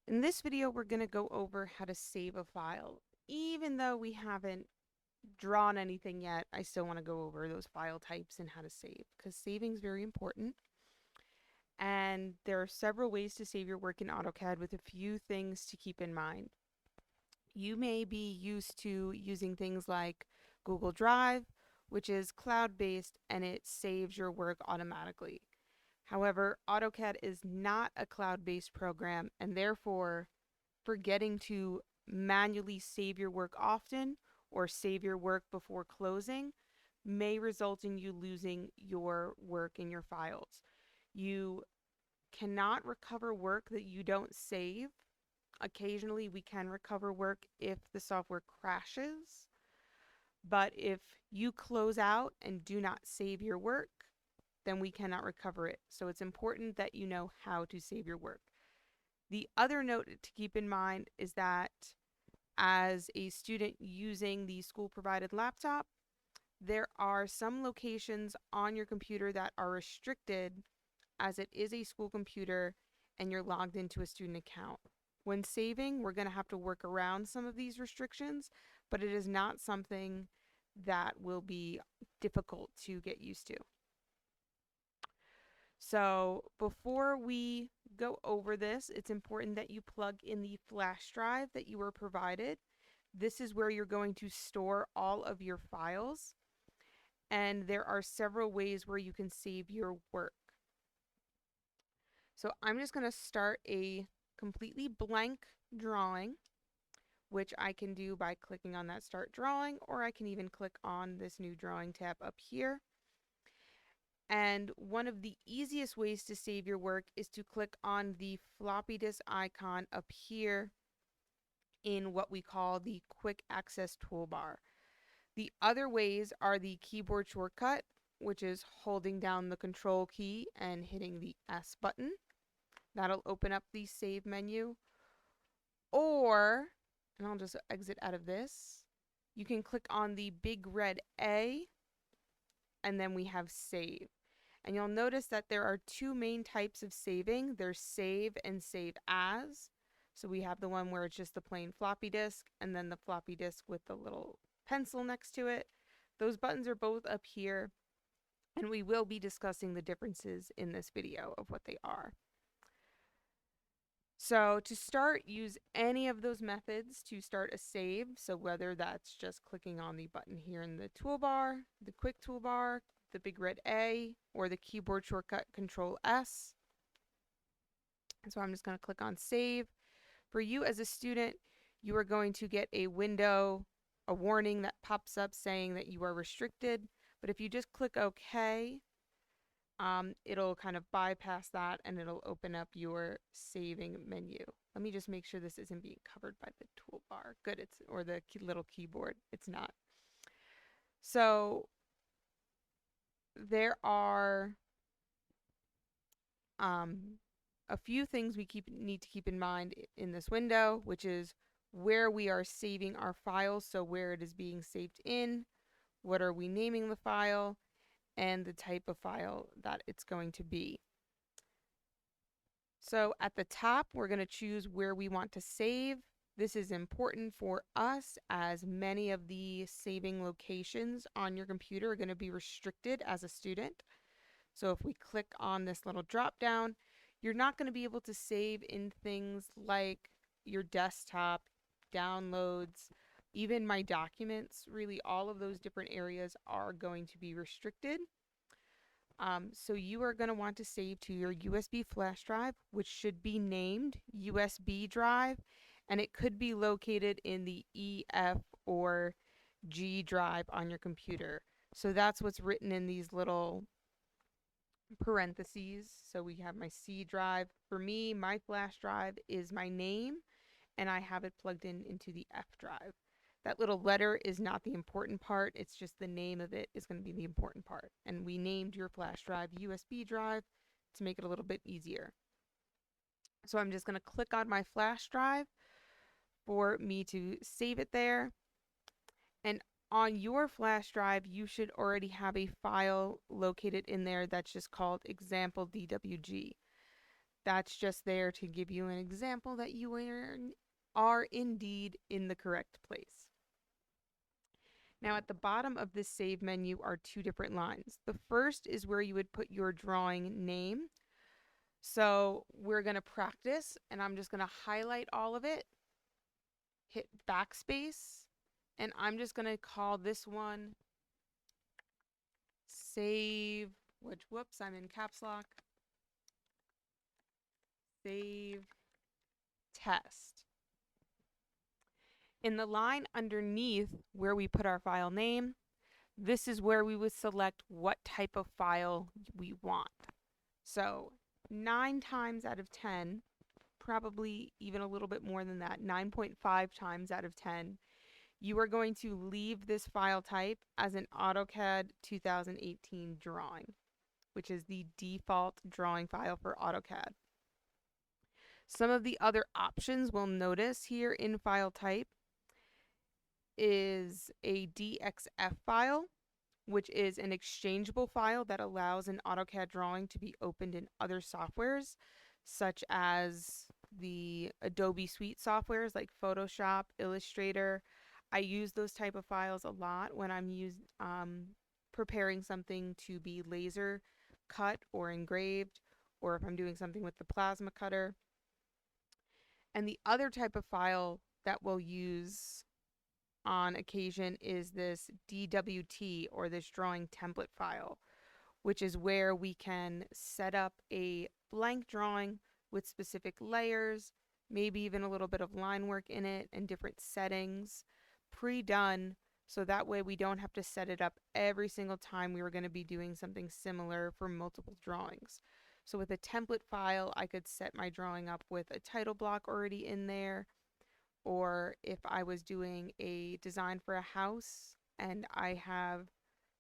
In this video, we're going to go over how to save a file. Even though we haven't drawn anything yet, I still want to go over those file types and how to save, because saving is very important. And there are several ways to save your work in AutoCAD with a few things to keep in mind. You may be used to using things like Google Drive, which is cloud-based and it saves your work automatically. However, AutoCAD is not a cloud-based program, and therefore forgetting to manually save your work often or save your work before closing may result in you losing your work in your files. You cannot recover work that you don't save. Occasionally, we can recover work if the software crashes, but if you close out and do not save your work, then we cannot recover it. So it's important that you know how to save your work. The other note to keep in mind is that as a student using the school provided laptop, there are some locations on your computer that are restricted as it is a school computer and you're logged into a student account. When saving, we're going to have to work around some of these restrictions, but it is not something that will be difficult to get used to. So before we go over this, it's important that you plug in the flash drive that you were provided. This is where you're going to store all of your files, and there are several ways where you can save your work. So I'm just going to start a completely blank drawing, which I can do by clicking on that start drawing, or I can even click on this new drawing tab up here. And one of the easiest ways to save your work is to click on the floppy disk icon up here in what we call the quick access toolbar. The other ways are the keyboard shortcut, which is holding down the control key and hitting the S button. That'll open up the save menu. Or, and I'll just exit out of this, you can click on the big red A, and then we have save. And you'll notice that there are two main types of saving. There's save and save as. So we have the one where it's just the plain floppy disk, and then the floppy disk with the little pencil next to it. Those buttons are both up here, and we will be discussing the differences in this video of what they are. So to start, use any of those methods to start a save. So whether that's just clicking on the button here in the toolbar, the quick toolbar, the big red A, or the keyboard shortcut Control S. And so I'm just going to click on save. For you as a student, you are going to get a window, a warning that pops up saying that you are restricted. But if you just click OK, it'll kind of bypass that and it'll open up your saving menu. Let me just make sure this isn't being covered by the toolbar. Good, or the little keyboard. It's not. So there are a few things we need to keep in mind in this window, which is where we are saving our files, so where it is being saved in, what are we naming the file, and the type of file that it's going to be. So at the top, we're going to choose where we want to save. This is important for us as many of the saving locations on your computer are going to be restricted as a student. So if we click on this little drop down, you're not going to be able to save in things like your desktop, downloads, even my documents. Really, all of those different areas are going to be restricted. So you are going to want to save to your USB flash drive, which should be named USB drive, and it could be located in the EF or G drive on your computer. So that's what's written in these little parentheses. So we have my C drive. For me, my flash drive is my name, and I have it plugged in into the F drive. That little letter is not the important part. It's just the name of it is going to be the important part. And we named your flash drive USB drive to make it a little bit easier. So I'm just going to click on my flash drive for me to save it there. And on your flash drive, you should already have a file located in there that's just called example DWG. That's just there to give you an example that you are indeed in the correct place. Now at the bottom of this save menu are two different lines. The first is where you would put your drawing name. So we're going to practice, and I'm just going to highlight all of it, hit backspace, and I'm just going to call this one save, whoops, I'm in caps lock, save test. In the line underneath where we put our file name, this is where we would select what type of file we want. So 9 times out of 10, probably even a little bit more than that, 9.5 times out of 10, you are going to leave this file type as an AutoCAD 2018 drawing, which is the default drawing file for AutoCAD. Some of the other options we'll notice here in file type is a DXF file, which is an exchangeable file that allows an AutoCAD drawing to be opened in other softwares, such as the Adobe Suite softwares like Photoshop, Illustrator. I use those type of files a lot when I'm preparing something to be laser cut or engraved, or if I'm doing something with the plasma cutter. And the other type of file that we'll use on occasion is this DWT, or this drawing template file, which is where we can set up a blank drawing with specific layers, maybe even a little bit of line work in it and different settings pre-done, so that way we don't have to set it up every single time we were going to be doing something similar for multiple drawings. So with a template file, I could set my drawing up with a title block already in there, or if I was doing a design for a house and I have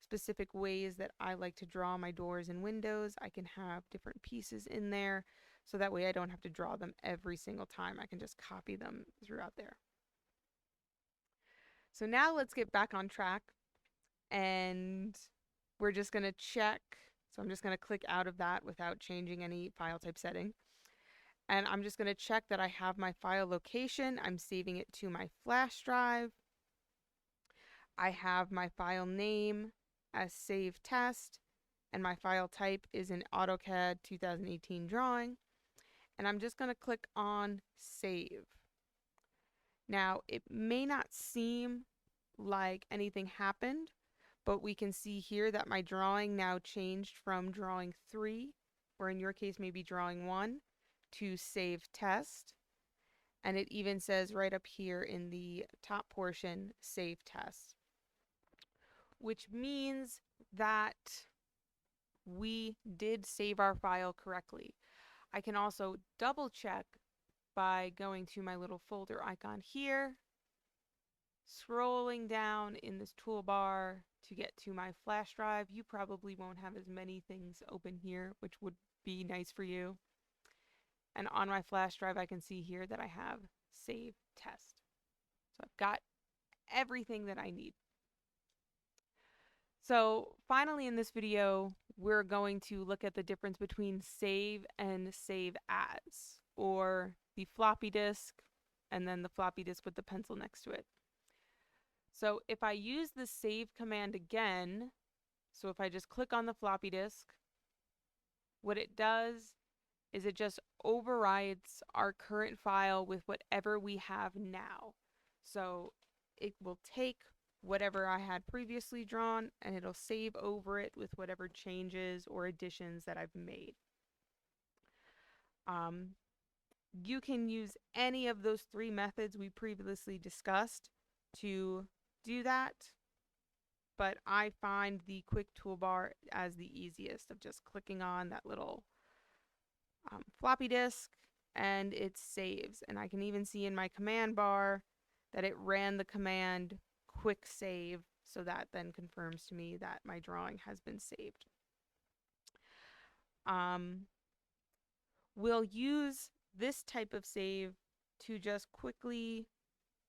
specific ways that I like to draw my doors and windows, I can have different pieces in there, so that way I don't have to draw them every single time. I can just copy them throughout there. So now let's get back on track, and we're just going to check. So I'm just going to click out of that without changing any file type setting. And I'm just going to check that I have my file location. I'm saving it to my flash drive. I have my file name as save test, and my file type is an AutoCAD 2018 drawing. And I'm just going to click on save. Now, it may not seem like anything happened, but we can see here that my drawing now changed from drawing 3, or in your case maybe drawing 1, to save test. And it even says right up here in the top portion, save test, which means that we did save our file correctly. I can also double check by going to my little folder icon here, scrolling down in this toolbar to get to my flash drive. You probably won't have as many things open here, which would be nice for you. And on my flash drive, I can see here that I have save test. So I've got everything that I need. So finally in this video, we're going to look at the difference between save and save as, or the floppy disk and then the floppy disk with the pencil next to it. So if I use the save command again, so if I just click on the floppy disk, what it does is it just overrides our current file with whatever we have now. So it will take whatever I had previously drawn and it'll save over it with whatever changes or additions that I've made. You can use any of those 3 methods we previously discussed to do that, but I find the quick toolbar as the easiest, of just clicking on that little floppy disk and it saves. And I can even see in my command bar that it ran the command quick save, so that then confirms to me that my drawing has been saved. We'll use this type of save to just quickly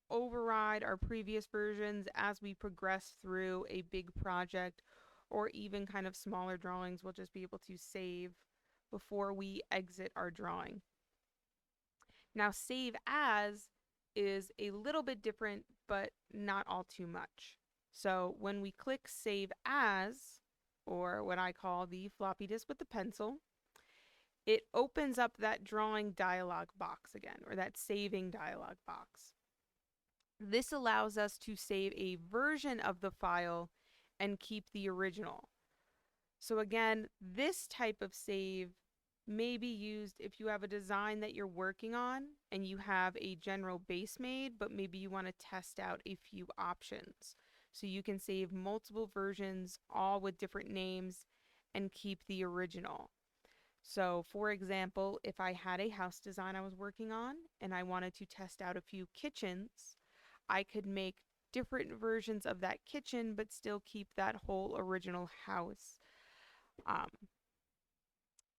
override our previous versions as we progress through a big project, or even kind of smaller drawings. We'll just be able to save before we exit our drawing. Now, save as is a little bit different, but not all too much. So when we click save as, or what I call the floppy disk with the pencil, it opens up that drawing dialog box again, or that saving dialog box. This allows us to save a version of the file and keep the original. So again, this type of save may be used if you have a design that you're working on and you have a general base made, but maybe you want to test out a few options. So you can save multiple versions, all with different names, and keep the original. So for example, if I had a house design I was working on and I wanted to test out a few kitchens, I could make different versions of that kitchen but still keep that whole original house.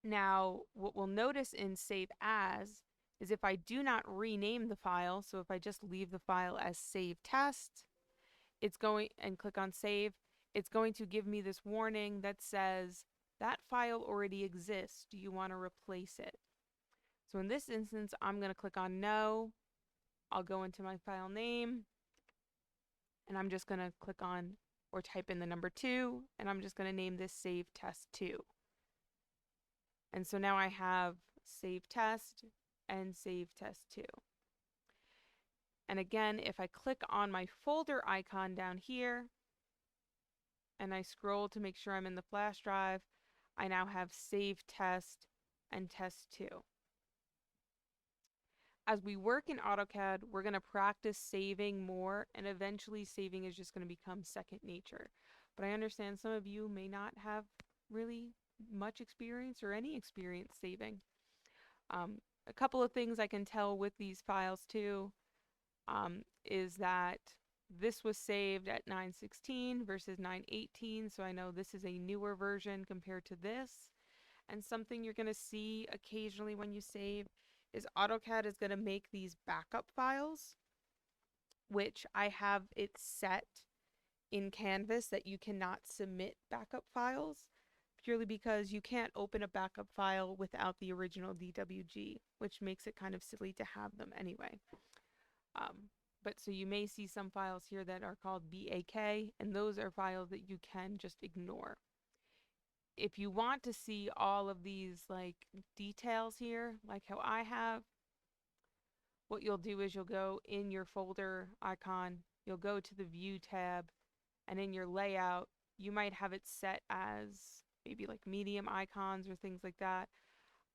Now, what we'll notice in Save As is if I do not rename the file, so if I just leave the file as Save Test, it's going and click on Save, it's going to give me this warning that says that file already exists. Do you want to replace it? So in this instance, I'm going to click on No. I'll go into my file name, and I'm just going to click on or type in the number 2, and I'm just going to name this Save Test 2. And so now I have Save Test and Save Test 2. And again, if I click on my folder icon down here and I scroll to make sure I'm in the flash drive, I now have Save Test and Test 2. As we work in AutoCAD, we're going to practice saving more, and eventually saving is just going to become second nature. But I understand some of you may not have really much experience or any experience saving. A couple of things I can tell with these files too is that this was saved at 916 versus 918, so I know this is a newer version compared to this. And something you're going to see occasionally when you save is AutoCAD is going to make these backup files, which I have it set in Canvas that you cannot submit backup files, purely because you can't open a backup file without the original DWG, which makes it kind of silly to have them anyway. But so you may see some files here that are called BAK, and those are files that you can just ignore. If you want to see all of these like details here, like how I have, what you'll do is you'll go in your folder icon, you'll go to the View tab, and in your layout, you might have it set as maybe like medium icons or things like that.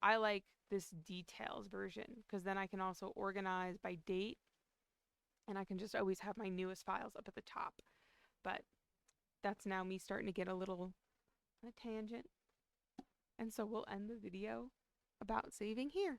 I like this details version because then I can also organize by date, and I can just always have my newest files up at the top. But that's now me starting to get a little on a tangent. And so we'll end the video about saving here.